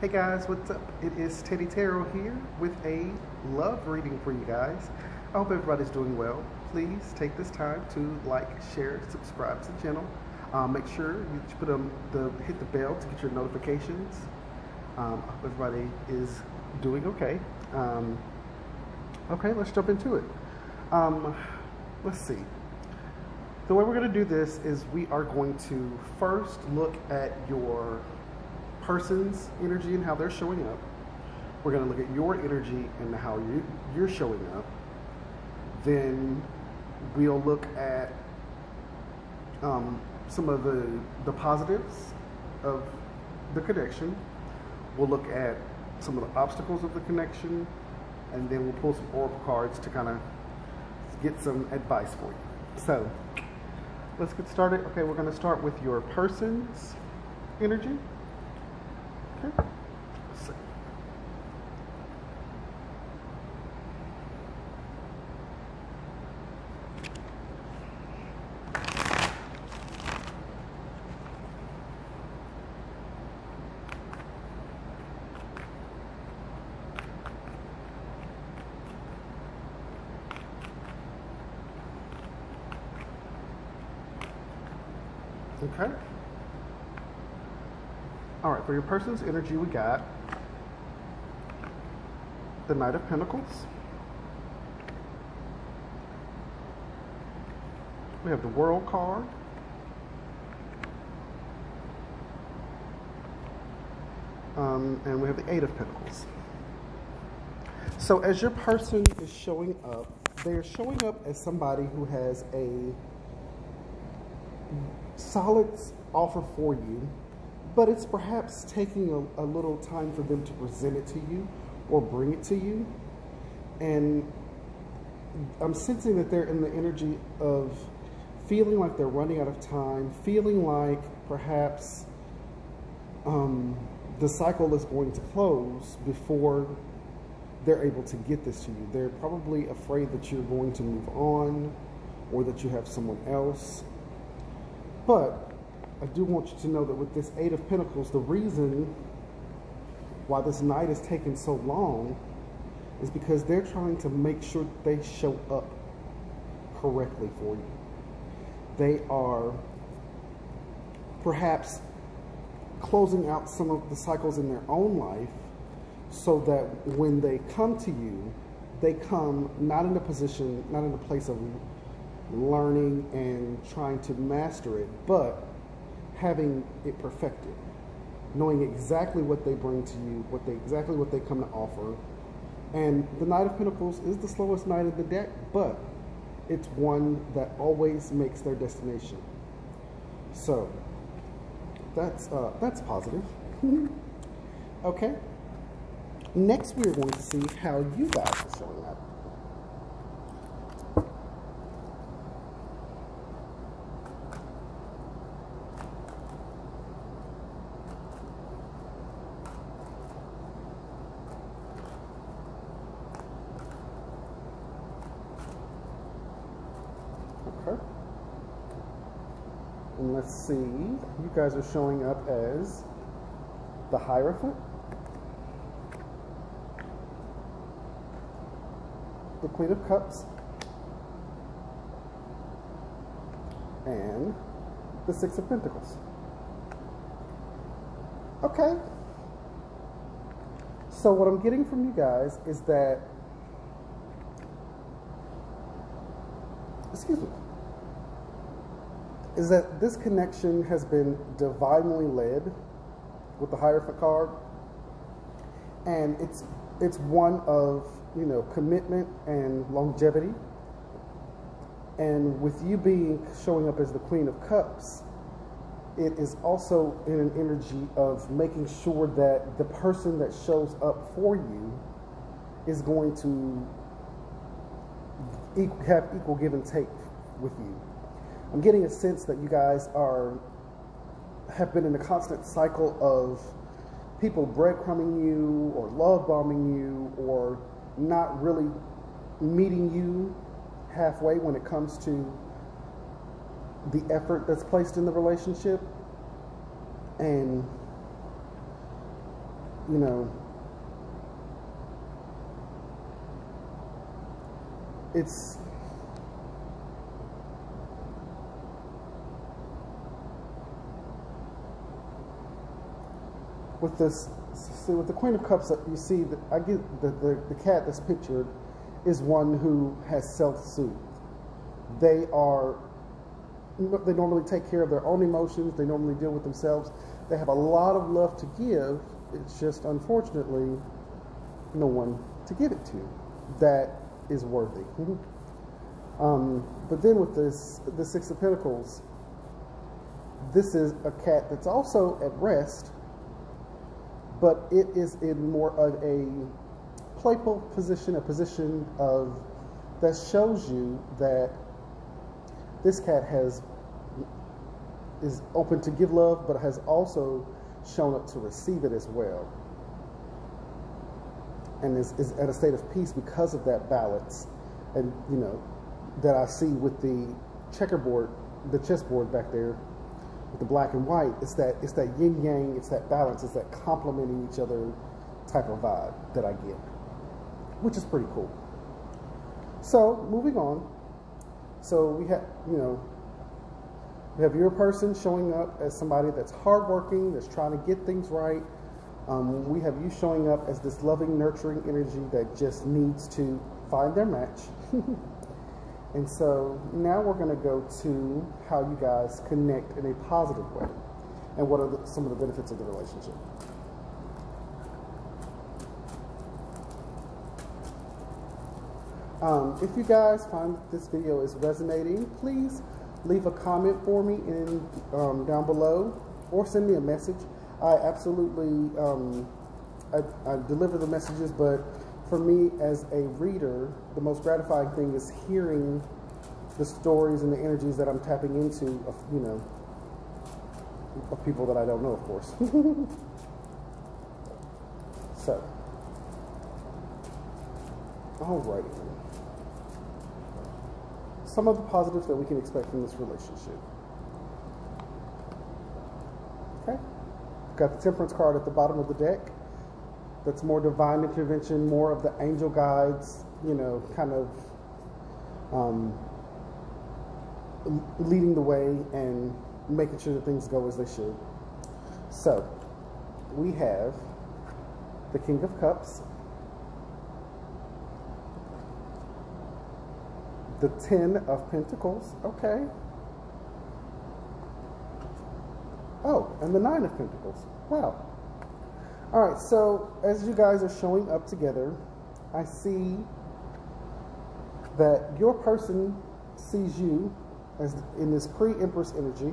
Hey guys, what's up? It is Teddy Tarot here with a love reading for you guys. I hope everybody's doing well. Please take this time to like, share, subscribe to the channel. Make sure you put hit the bell to get your notifications. I hope everybody is doing okay. Okay, let's jump into it. Let's see. The way we're going to do this is we are going to first look at your person's energy and how they're showing up. We're going to look at your energy and how you're showing up. Then we'll look at some of the positives of the connection. We'll look at some of the obstacles of the connection, and then we'll pull some oracle cards to kind of get some advice for you. So let's get started. Okay, we're going to start with your person's energy. Okay. Let's see. Okay. All right, for your person's energy, we got the Knight of Pentacles. We have the World card. And we have the Eight of Pentacles. So as your person is showing up, they're showing up as somebody who has a solid offer for you, but it's perhaps taking a little time for them to present it to you or bring it to you. And I'm sensing that they're in the energy of feeling like they're running out of time, feeling like perhaps the cycle is going to close before they're able to get this to you. They're probably afraid that you're going to move on or that you have someone else. But I do want you to know that with this Eight of Pentacles, the reason why this night is taking so long is because they're trying to make sure they show up correctly for you. They are perhaps closing out some of the cycles in their own life so that when they come to you, they come not in a position, not in a place of learning and trying to master it, but having it perfected, knowing exactly what they bring to you, exactly what they come to offer. And the Knight of Pentacles is the slowest knight in the deck, but it's one that always makes their destination. So that's positive. Okay. Next, we're going to see how you guys are showing up. Okay. And let's see, you guys are showing up as the Hierophant, the Queen of Cups, and the Six of Pentacles. Okay. So what I'm getting from you guys is that, excuse me, is that this connection has been divinely led with the Hierophant card, and it's one of, you know, commitment and longevity. And with you showing up as the Queen of Cups, it is also in an energy of making sure that the person that shows up for you is going to have equal give and take with you. I'm getting a sense that you guys have been in a constant cycle of people breadcrumbing you or love bombing you or not really meeting you halfway when it comes to the effort that's placed in the relationship. And you know, it's with this. See, with the Queen of Cups, you see that I get the cat that's pictured is one who has self-soothed. They normally take care of their own emotions. They normally deal with themselves. They have a lot of love to give. It's just, unfortunately, no one to give it to that is worthy. But then with the Six of Pentacles, this is a cat that's also at rest, but it is in more of a playful position, a position of that shows you that this cat is open to give love, but has also shown up to receive it as well, and is at a state of peace because of that balance, and you know that I see with the checkerboard, the chessboard back there, with the black and white. It's that yin yang. It's that balance. It's that complementing each other type of vibe that I get, which is pretty cool. So moving on. So we have, you know, we have your person showing up as somebody that's hardworking, that's trying to get things right. We have you showing up as this loving, nurturing energy that just needs to find their match. And so now we're going to go to how you guys connect in a positive way, and what are some of the benefits of the relationship. If you guys find that this video is resonating, please leave a comment for me down below, or send me a message. I absolutely I deliver the messages, but for me as a reader, the most gratifying thing is hearing the stories and the energies that I'm tapping into, you know, of people that I don't know, of course. So, alrighty. Some of the positives that we can expect from this relationship. Okay, got the Temperance card at the bottom of the deck. That's more divine intervention, more of the angel guides, you know, kind of leading the way and making sure that things go as they should. So, we have the King of Cups, the Ten of Pentacles, okay. Oh, and the Nine of Pentacles, wow. All right, so as you guys are showing up together, I see that your person sees you as in this pre-Empress energy,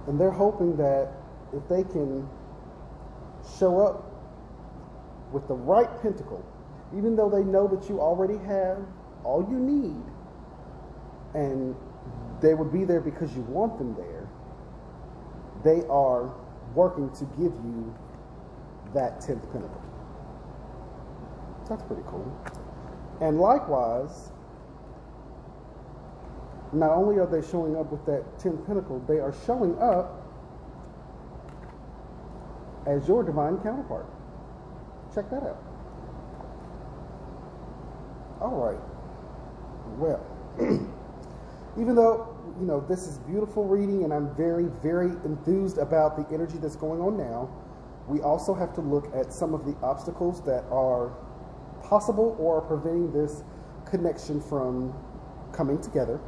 and they're hoping that if they can show up with the right pentacle, even though they know that you already have all you need, and they would be there because you want them there, they are working to give you that 10th pentacle. That's pretty cool. And likewise, not only are they showing up with that 10th pentacle, they are showing up as your divine counterpart. Check that out. All right. Well, even though, you know, this is beautiful reading and I'm very, very enthused about the energy that's going on now, we also have to look at some of the obstacles that are possible or are preventing this connection from coming together.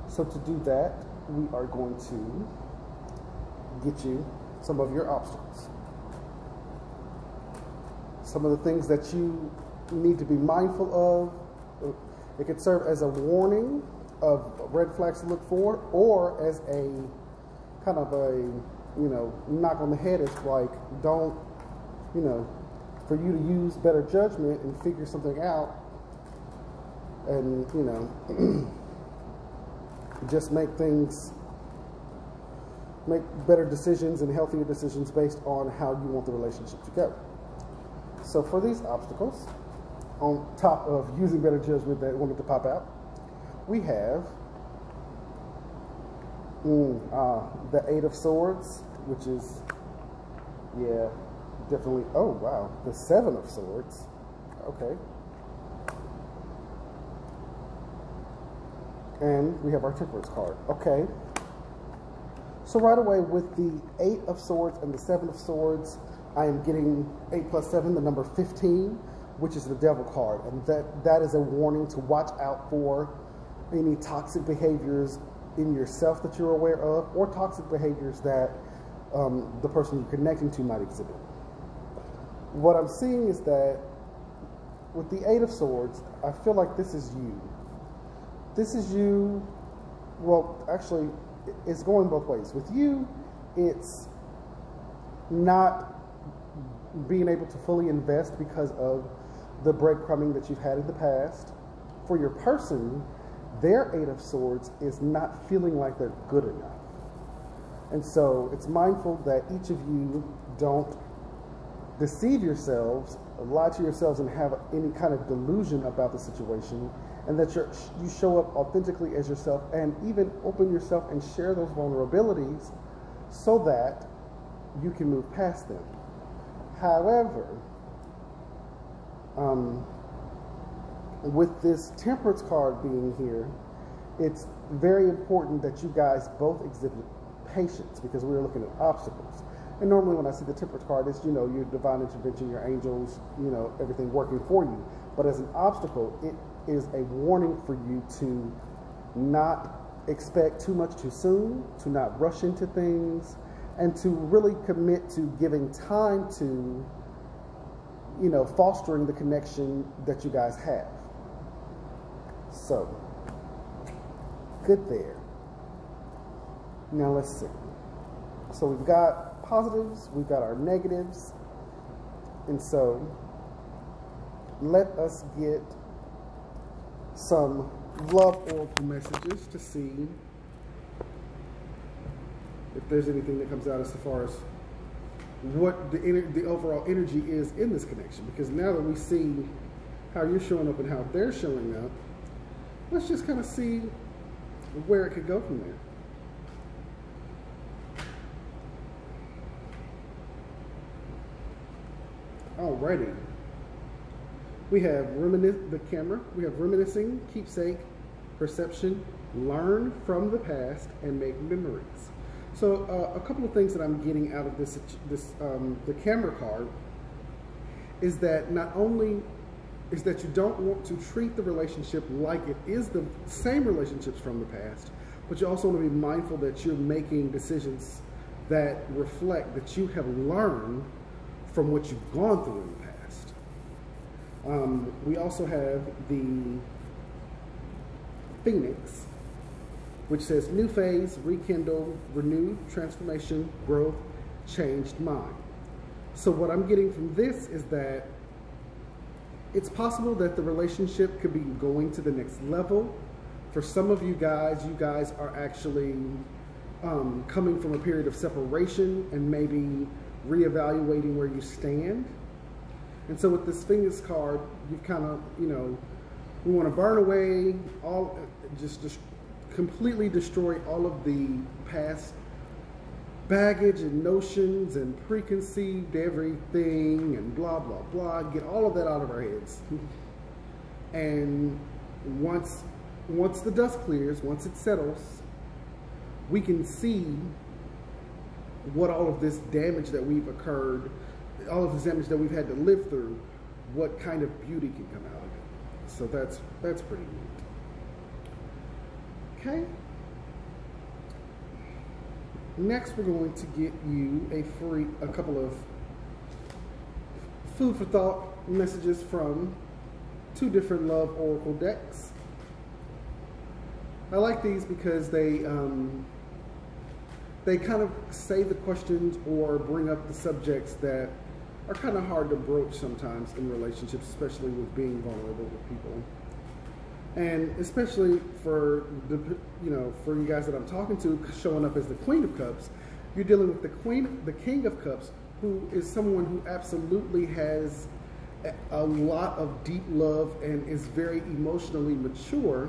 So to do that, we are going to get you some of your obstacles. Some of the things that you need to be mindful of. It could serve as a warning of red flags to look for, or as a kind of a, you know, knock on the head. It's like, don't, you know, for you to use better judgment and figure something out, and, you know, just make better decisions and healthier decisions based on how you want the relationship to go. So for these obstacles, on top of using better judgment that wanted to pop out, we have the Eight of Swords, which is, yeah, definitely, oh wow, the Seven of Swords. Okay. And we have our Temperance card. Okay. So right away with the Eight of Swords and the Seven of Swords, I am getting 8 plus 7, the number 15, which is the Devil card. And that is a warning to watch out for any toxic behaviors in yourself that you're aware of, or toxic behaviors that the person you're connecting to might exhibit. What I'm seeing is that with the Eight of Swords, I feel like this is you. This is you, well, actually, it's going both ways. With you, it's not being able to fully invest because of the breadcrumbing that you've had in the past. For your person, their Eight of Swords is not feeling like they're good enough. And so it's mindful that each of you don't deceive yourselves, lie to yourselves, and have any kind of delusion about the situation, and that you show up authentically as yourself, and even open yourself and share those vulnerabilities so that you can move past them. However, with this Temperance card being here, it's very important that you guys both exhibit patience, because we're looking at obstacles. And normally when I see the Temperance card, it's, your divine intervention, your angels, everything working for you. But as an obstacle, it is a warning for you to not expect too much too soon, to not rush into things, and to really commit to giving time to, fostering the connection that you guys have. So, good there. Now let's see. So we've got positives, we've got our negatives, and so let us get some love oracle messages to see if there's anything that comes out as far as what the overall energy is in this connection. Because now that we see how you're showing up and how they're showing up, let's just kind of see where it could go from there. Alrighty. We have we have reminiscing, keepsake, perception, learn from the past, and make memories. So a couple of things that I'm getting out of the camera card is that not only is that you don't want to treat the relationship like it is the same relationships from the past, but you also want to be mindful that you're making decisions that reflect that you have learned from what you've gone through in the past. We also have the Phoenix, which says new phase, rekindle, renew, transformation, growth, changed mind. So what I'm getting from this is that it's possible that the relationship could be going to the next level. For some of you guys are actually coming from a period of separation and maybe reevaluating where you stand. And so with this Phoenix card, you kind of, we want to burn away all, just completely destroy all of the past baggage and notions and preconceived everything and blah, blah, blah. Get all of that out of our heads. And once the dust clears, once it settles, we can see what all of this damage that we've occurred, all of this damage that we've had to live through, what kind of beauty can come out of it. So that's pretty neat. Okay. Next, we're going to get you a couple of food for thought messages from 2 different love oracle decks. I like these because they kind of say the questions or bring up the subjects that are kind of hard to broach sometimes in relationships, especially with being vulnerable with people. And especially for for you guys that I'm talking to, showing up as the Queen of Cups, you're dealing with the King of Cups, who is someone who absolutely has a lot of deep love and is very emotionally mature.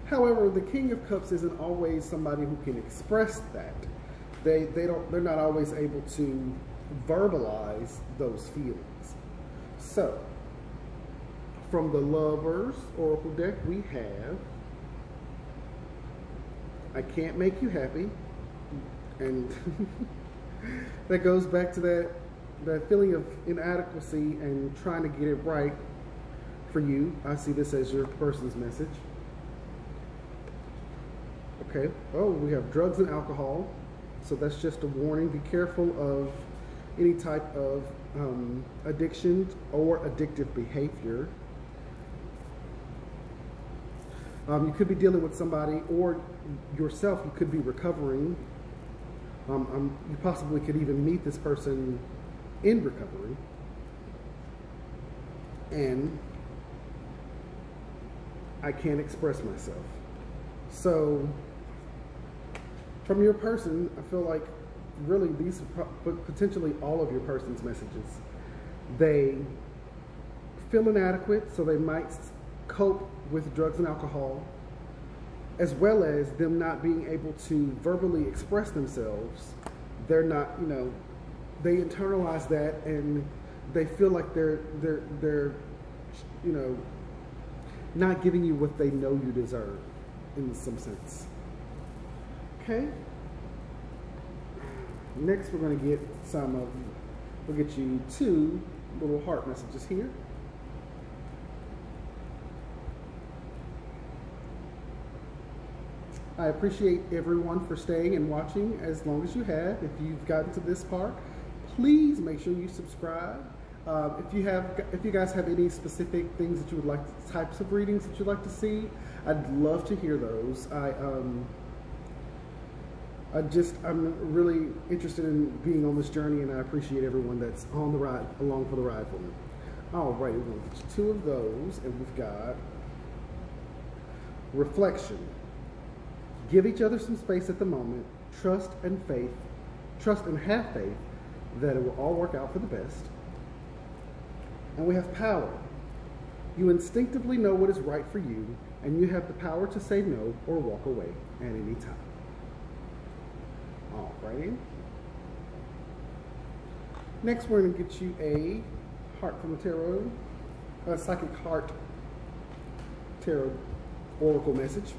However, the King of Cups isn't always somebody who can express that. They're not always able to verbalize those feelings. So, from the Lovers Oracle deck, we have I can't make you happy. And that goes back to that feeling of inadequacy and trying to get it right for you. I see this as your person's message. Okay. Oh, we have drugs and alcohol. So that's just a warning. Be careful of any type of addiction or addictive behavior. You could be dealing with somebody, or yourself, you could be recovering. You possibly could even meet this person in recovery. And I can't express myself. So, from your person, I feel like really these are potentially all of your person's messages. They feel inadequate, so they might cope with drugs and alcohol, as well as them not being able to verbally express themselves. They're not, they internalize that and they feel like they're not giving you what they know you deserve in some sense. Okay. Next, we're going to get we'll get you 2 little heart messages here. I appreciate everyone for staying and watching as long as you have. If you've gotten to this part, please make sure you subscribe. If you guys have any specific things that you would like, types of readings that you'd like to see, I'd love to hear those. I'm really interested in being on this journey, and I appreciate everyone that's on the ride, along for the ride for me. All right, we're going to get 2 of those, and we've got reflection. Give each other some space at the moment. Trust and have faith that it will all work out for the best. And we have power. You instinctively know what is right for you, and you have the power to say no or walk away at any time. All right. Next, we're going to get you a heart from the tarot, a psychic heart tarot oracle message.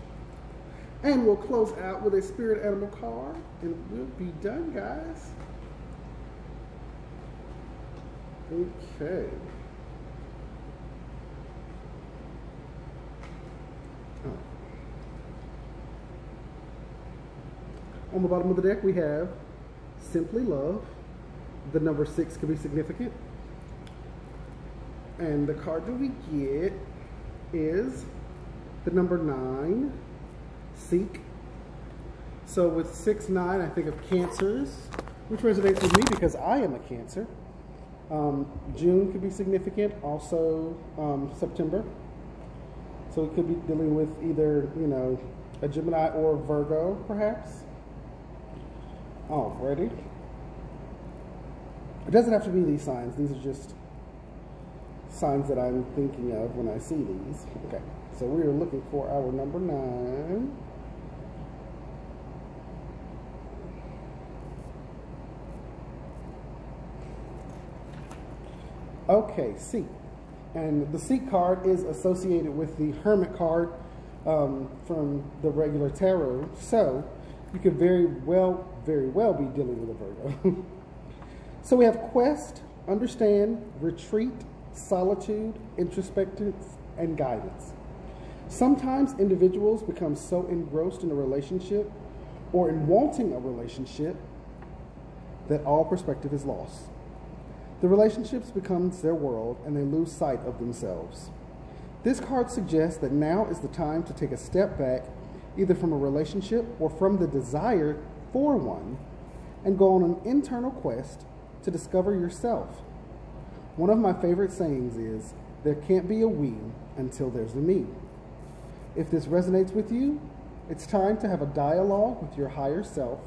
And we'll close out with a spirit animal card, and we'll be done, guys. Okay. Oh. On the bottom of the deck, we have Simply Love. The number 6 could be significant. And the card that we get is the number 9. Seek. So with 6, 9, I think of Cancers, which resonates with me because I am a Cancer. June could be significant, also September. So it could be dealing with either, a Gemini or a Virgo, perhaps. Alrighty. It doesn't have to be these signs. These are just signs that I'm thinking of when I see these. Okay, so we are looking for our number 9. Okay, Seek. And the Seek card is associated with the Hermit card from the regular tarot. So you could very well be dealing with a Virgo. So we have quest, understand, retreat, solitude, introspection, and guidance. Sometimes individuals become so engrossed in a relationship or in wanting a relationship that all perspective is lost. The relationships becomes their world and they lose sight of themselves. This card suggests that now is the time to take a step back, either from a relationship or from the desire for one, and go on an internal quest to discover yourself. One of my favorite sayings is, there can't be a we until there's a me. If this resonates with you, it's time to have a dialogue with your higher self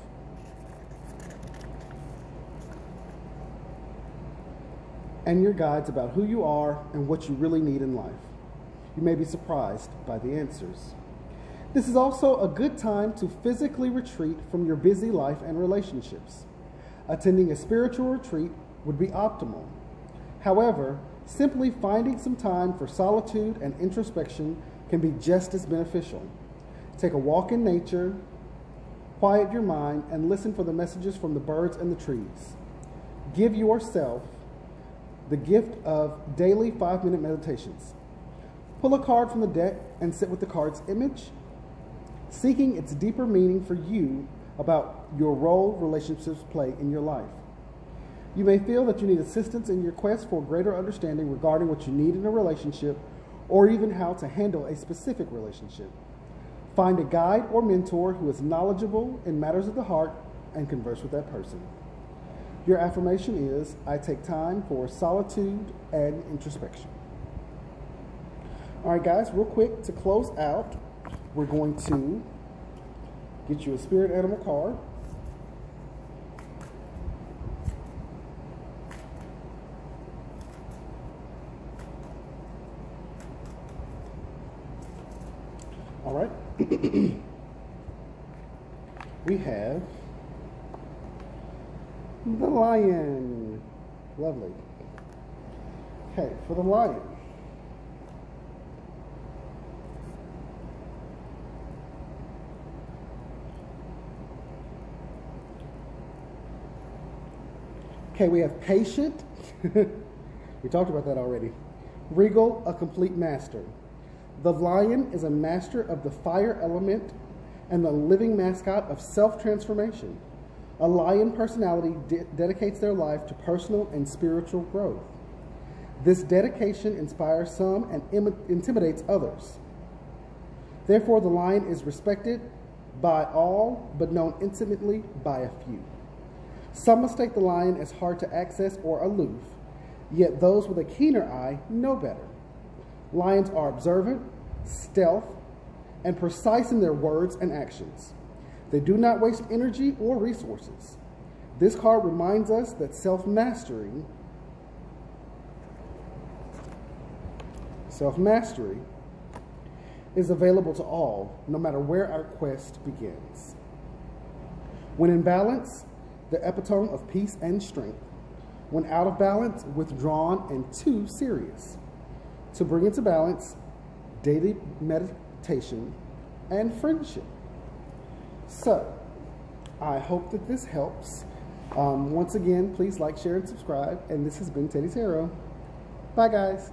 and your guides about who you are and what you really need in life. You may be surprised by the answers. This is also a good time to physically retreat from your busy life and relationships. Attending a spiritual retreat would be optimal. However, simply finding some time for solitude and introspection can be just as beneficial. Take a walk in nature, quiet your mind, and listen for the messages from the birds and the trees. Give yourself the gift of daily 5-minute meditations. Pull a card from the deck and sit with the card's image, seeking its deeper meaning for you about your role relationships play in your life. You may feel that you need assistance in your quest for greater understanding regarding what you need in a relationship, or even how to handle a specific relationship. Find a guide or mentor who is knowledgeable in matters of the heart and converse with that person. Your affirmation is, I take time for solitude and introspection. All right, guys, real quick to close out, we're going to get you a spirit animal card. All right. We have the lion. Lovely. Okay, for the lion. Okay, we have patient. We talked about that already. Regal, a complete master. The lion is a master of the fire element and the living mascot of self-transformation. A lion personality dedicates their life to personal and spiritual growth. This dedication inspires some and intimidates others. Therefore, the lion is respected by all, but known intimately by a few. Some mistake the lion as hard to access or aloof, yet those with a keener eye know better. Lions are observant, stealth, and precise in their words and actions. They do not waste energy or resources. This card reminds us that self-mastery is available to all, no matter where our quest begins. When in balance, the epitome of peace and strength. When out of balance, withdrawn and too serious. To bring into balance, daily meditation and friendship. So, I hope that this helps. Once again, please like, share, and subscribe. And this has been Teddy Tarot. Bye, guys.